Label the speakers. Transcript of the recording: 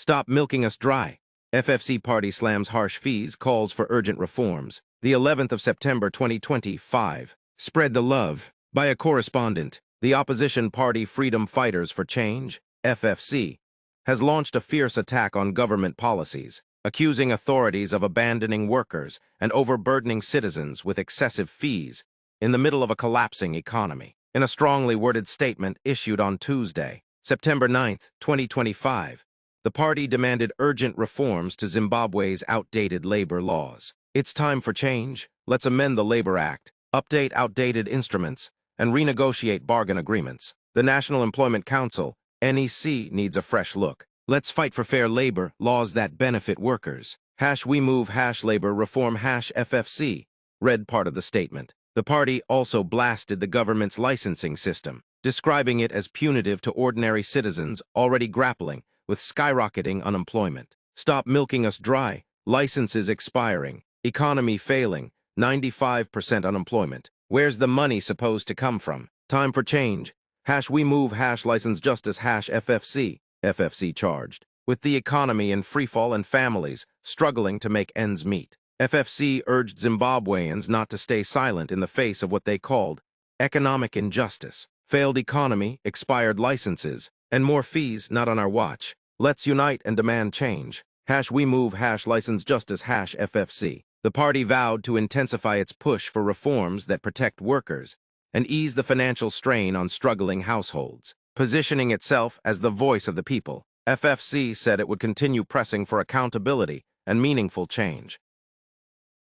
Speaker 1: Stop milking us dry. FFC party slams harsh fees, calls for urgent reforms. The 11th of September 2025. Spread the love. By a correspondent, the opposition party Freedom Fighters for Change, FFC, has launched a fierce attack on government policies, accusing authorities of abandoning workers and overburdening citizens with excessive fees in the middle of a collapsing economy. In a strongly worded statement issued on Tuesday, September 9, 2025, the party demanded urgent reforms to Zimbabwe's outdated labor laws. It's time for change. Let's amend the Labor Act, update outdated instruments, and renegotiate bargain agreements. The National Employment Council, NEC, needs a fresh look. Let's fight for fair labor, laws that benefit workers. #We move #labor reform #FFC, read part of the statement. The party also blasted the government's licensing system, describing it as punitive to ordinary citizens already grappling with skyrocketing unemployment. Stop milking us dry. Licenses expiring. Economy failing. 95% unemployment. Where's the money supposed to come from? Time for change. #we move #license justice #FFC. FFC charged with the economy in freefall and families struggling to make ends meet. FFC urged Zimbabweans not to stay silent in the face of what they called economic injustice, failed economy, expired licenses, and more fees not on our watch. Let's unite and demand change. #we move #license justice #FFC. The party vowed to intensify its push for reforms that protect workers and ease the financial strain on struggling households. Positioning itself as the voice of the people, FFC said it would continue pressing for accountability and meaningful change.